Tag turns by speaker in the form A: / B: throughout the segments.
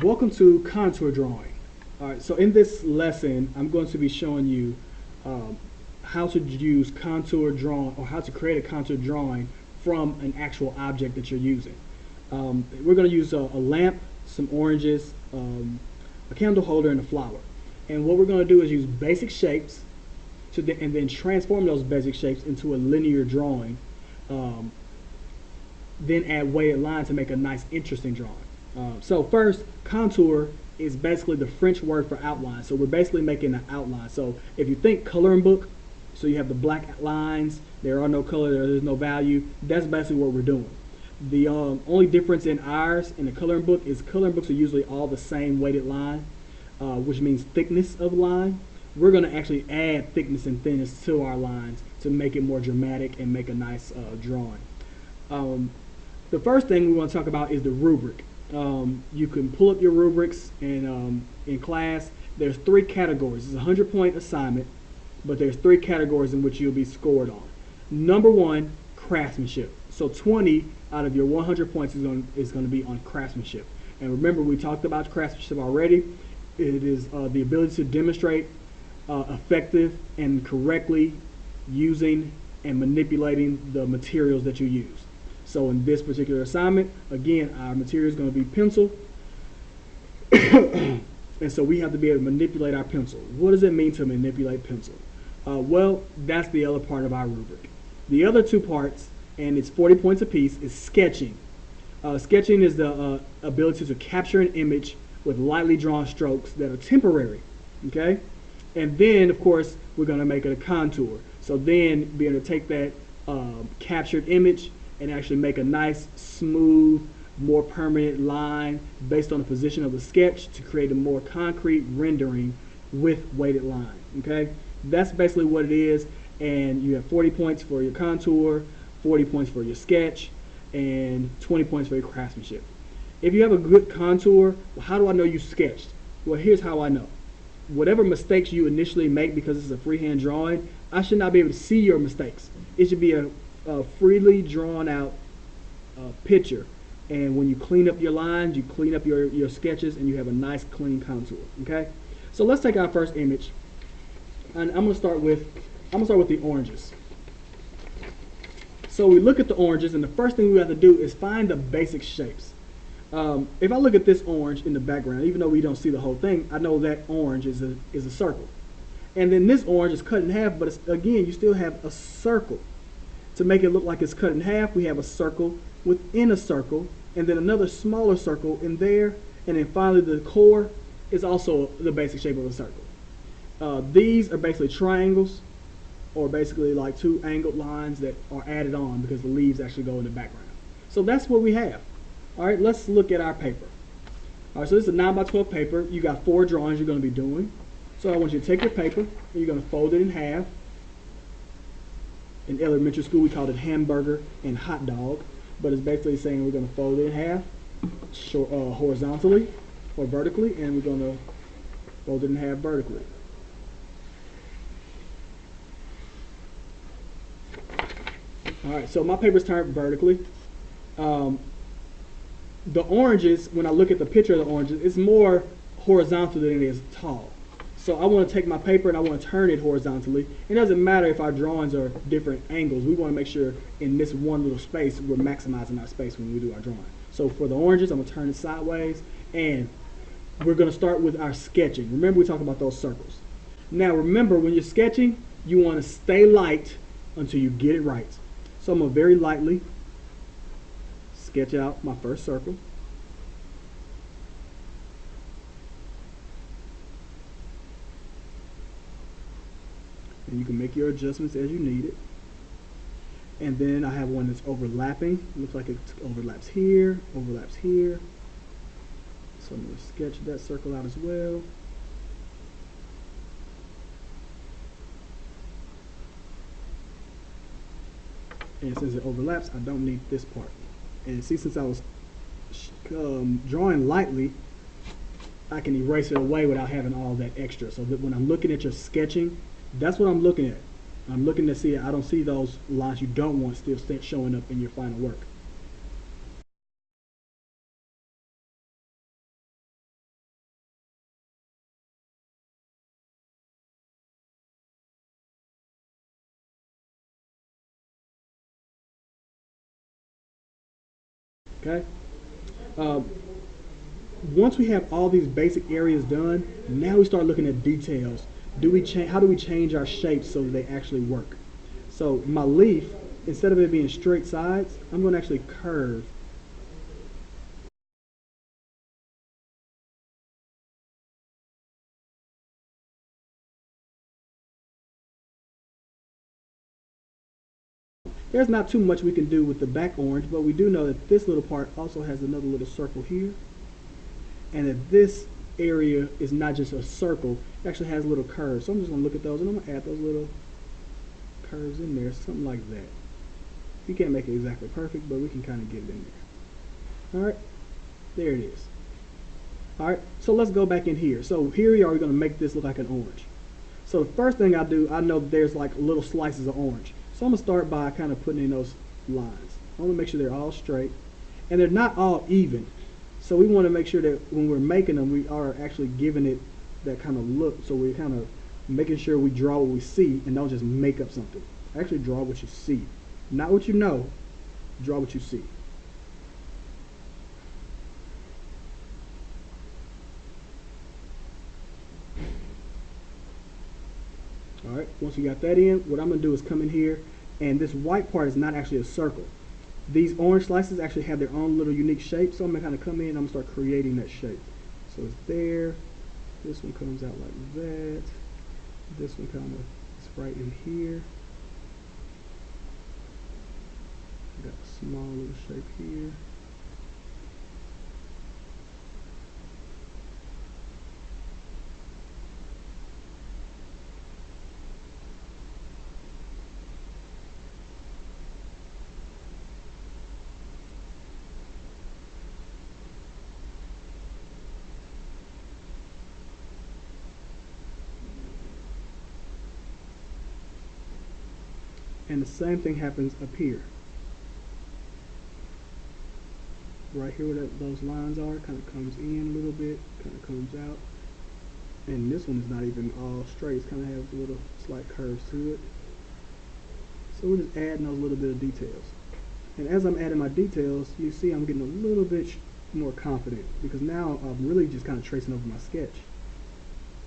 A: Welcome to contour drawing. Alright, so in this lesson, I'm going to be showing you um, how to use contour drawing, or how to create a contour drawing from an actual object that you're using. We're going to use a lamp, some oranges, a candle holder, and a flower. And what we're going to do is use basic shapes and then transform those basic shapes into a linear drawing. Then add weighted lines to make a nice, interesting drawing. So first, contour is basically the French word for outline. So we're basically making an outline. So if you think coloring book, so you have the black lines, there are no color, there's no value, that's basically what we're doing. The only difference in ours and the coloring book is coloring books are usually all the same weighted line, which means thickness of line. We're going to actually add thickness and thinness to our lines to make it more dramatic and make a nice drawing. The first thing we want to talk about is the rubric. You can pull up your rubrics in class. There's 3 categories. It's a 100-point assignment, but there's 3 categories in which you'll be scored on. Number 1, craftsmanship. So 20 out of your 100 points is going to be on craftsmanship. And remember, we talked about craftsmanship already. It is the ability to demonstrate effective and correctly using and manipulating the materials that you use. So in this particular assignment, again, our material is going to be pencil. And so we have to be able to manipulate our pencil. What does it mean to manipulate pencil? Well, that's the other part of our rubric. The other 2 parts, and it's 40 points apiece, is sketching. Sketching is the ability to capture an image with lightly drawn strokes that are temporary. Okay? And then, of course, we're going to make it a contour. So then, be able to take that captured image and actually make a nice, smooth, more permanent line based on the position of the sketch to create a more concrete rendering with weighted line. Okay? That's basically what it is. And you have 40 points for your contour, 40 points for your sketch, and 20 points for your craftsmanship. If you have a good contour, well, how do I know you sketched? Well, here's how I know. Whatever mistakes you initially make, because it's a freehand drawing, I should not be able to see your mistakes. It should be a freely drawn out picture. And when you clean up your lines, you clean up your sketches, and you have a nice clean contour. Okay? So let's take our first image. And I'm gonna start with the oranges. So we look at the oranges, and the first thing we have to do is find the basic shapes. If I look at this orange in the background, even though we don't see the whole thing, I know that orange is a circle. And then this orange is cut in half, but again, you still have a circle. To make it look like it's cut in half, we have a circle within a circle, and then another smaller circle in there, and then finally the core is also the basic shape of a circle. These are basically triangles, or basically like 2 angled lines that are added on because the leaves actually go in the background. So that's what we have. All right, let's look at our paper. All right, so this is a 9x12 paper. You got 4 drawings you're going to be doing. So I want you to take your paper, and you're going to fold it in half. In elementary school, we called it hamburger and hot dog, but it's basically saying we're going to fold it in half, horizontally or vertically, and we're going to fold it in half vertically. All right, so my paper's turned vertically. The oranges, when I look at the picture of the oranges, it's more horizontal than it is tall. So I want to take my paper and I want to turn it horizontally. It doesn't matter if our drawings are different angles. We want to make sure in this one little space we're maximizing our space when we do our drawing. So for the oranges, I'm going to turn it sideways, and we're going to start with our sketching. Remember, we talked about those circles. Now remember, when you're sketching, you want to stay light until you get it right. So I'm going to very lightly sketch out my first circle. And you can make your adjustments as you need it. And then I have one that's overlapping. Looks like it overlaps here, overlaps here. So I'm going to sketch that circle out as well. And since it overlaps, I don't need this part. And see, since I was drawing lightly, I can erase it away without having all that extra. So that when I'm looking at your sketching, that's what I'm looking at. I'm looking to see, I don't see those lines you don't want still showing up in your final work. Okay. Uh, Once we have all these basic areas done, now we start looking at details. How do we change our shapes so that they actually work? So my leaf, instead of it being straight sides, I'm going to actually curve. There's not too much we can do with the back orange, but we do know that this little part also has another little circle here, and that this area is not just a circle, it actually has little curves. So I'm just going to look at those, and I'm going to add those little curves in there, something like that. You can't make it exactly perfect, but we can kind of get it in there. All right, there it is. All right, so let's go back in here. So here we are, we're going to make this look like an orange. So the first thing I do, I know there's like little slices of orange. So I'm going to start by kind of putting in those lines. I want to make sure they're all straight, and they're not all even. So we want to make sure that when we're making them, we are actually giving it that kind of look. So we're kind of making sure we draw what we see and don't just make up something. Actually draw what you see. Not what you know, draw what you see. Alright, once you got that in, what I'm going to do is come in here, and this white part is not actually a circle. These orange slices actually have their own little unique shape, so I'm going to kind of come in and I'm going to start creating that shape. So it's there, this one comes out like that, this one kind of is right in here. Got a small little shape here. And the same thing happens up here. Right here where those lines are, kind of comes in a little bit, kind of comes out. And this one is not even all straight, it kind of has little slight curves to it. So we're just adding those little bit of details. And as I'm adding my details, you see I'm getting a little bit more confident, because now I'm really just kind of tracing over my sketch.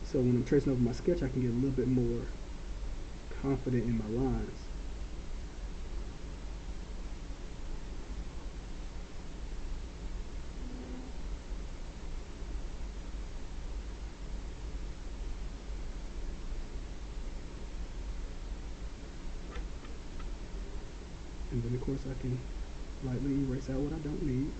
A: So when I'm tracing over my sketch, I can get a little bit more confident in my lines. And then of course I can lightly erase out what I don't need.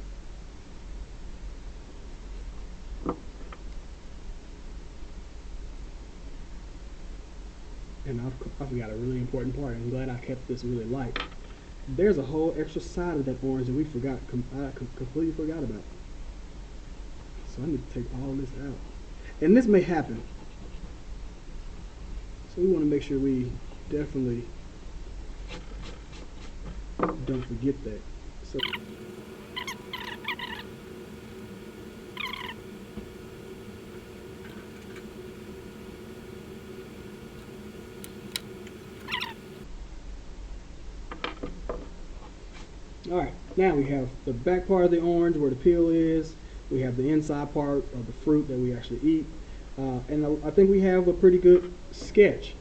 A: And I forgot a really important part. I'm glad I kept this really light. There's a whole extra side of that orange that we forgot, I completely forgot about. So I need to take all this out. And this may happen. So we want to make sure we definitely don't forget that. So alright, now we have the back part of the orange where the peel is. We have the inside part of the fruit that we actually eat. And I think we have a pretty good sketch.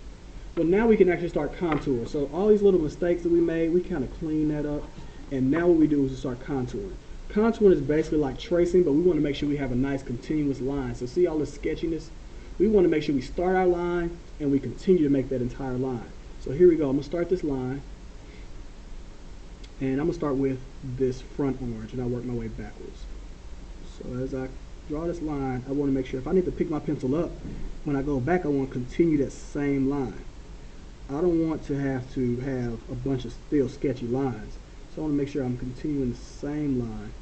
A: But now we can actually start contouring. So all these little mistakes that we made, we kind of clean that up. And now what we do is we start contouring. Contouring is basically like tracing, but we want to make sure we have a nice continuous line. So see all the sketchiness? We want to make sure we start our line and we continue to make that entire line. So here we go. I'm going to start this line. And I'm going to start with this front orange, and I'll work my way backwards. So as I draw this line, I want to make sure if I need to pick my pencil up, when I go back, I want to continue that same line. I don't want to have a bunch of still sketchy lines. So I want to make sure I'm continuing the same line.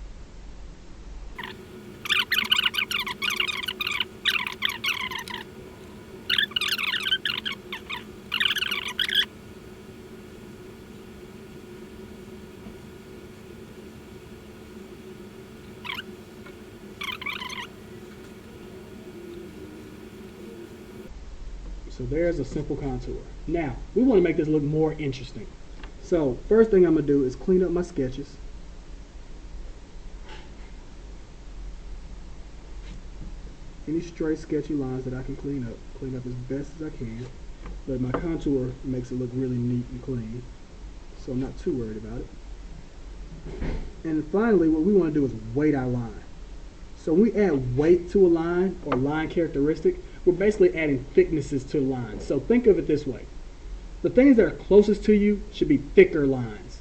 A: So there's a simple contour. Now, we want to make this look more interesting. So first thing I'm going to do is clean up my sketches. any stray sketchy lines that I can clean up as best as I can. But my contour makes it look really neat and clean, so I'm not too worried about it. And finally, what we want to do is weight our line. So when we add weight to a line or line characteristic, we're basically adding thicknesses to the line. So think of it this way. The things that are closest to you should be thicker lines.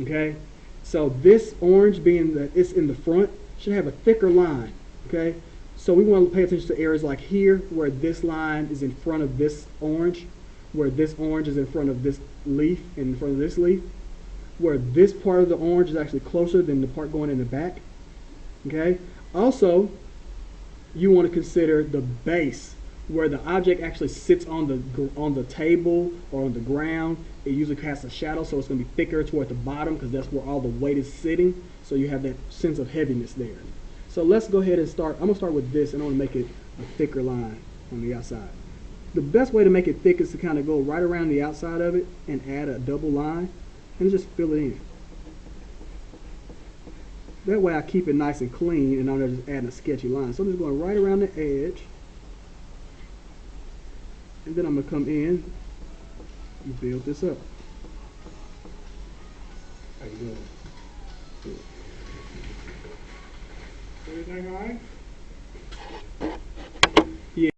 A: Okay? So this orange, being that it's in the front, should have a thicker line. Okay? So we want to pay attention to areas like here, where this line is in front of this orange, where this orange is in front of this leaf, and in front of this leaf, where this part of the orange is actually closer than the part going in the back. Okay? Also, you want to consider the base, where the object actually sits on the table or on the ground. It usually casts a shadow, so it's going to be thicker toward the bottom because that's where all the weight is sitting. So you have that sense of heaviness there. So let's go ahead and start. I'm going to start with this, and I want to make it a thicker line on the outside. The best way to make it thick is to kind of go right around the outside of it and add a double line and just fill it in. That way I keep it nice and clean and I'm not just adding a sketchy line. So I'm just going right around the edge. And then I'm going to come in and build this up. How you doing? Good. Everything all right? Yeah.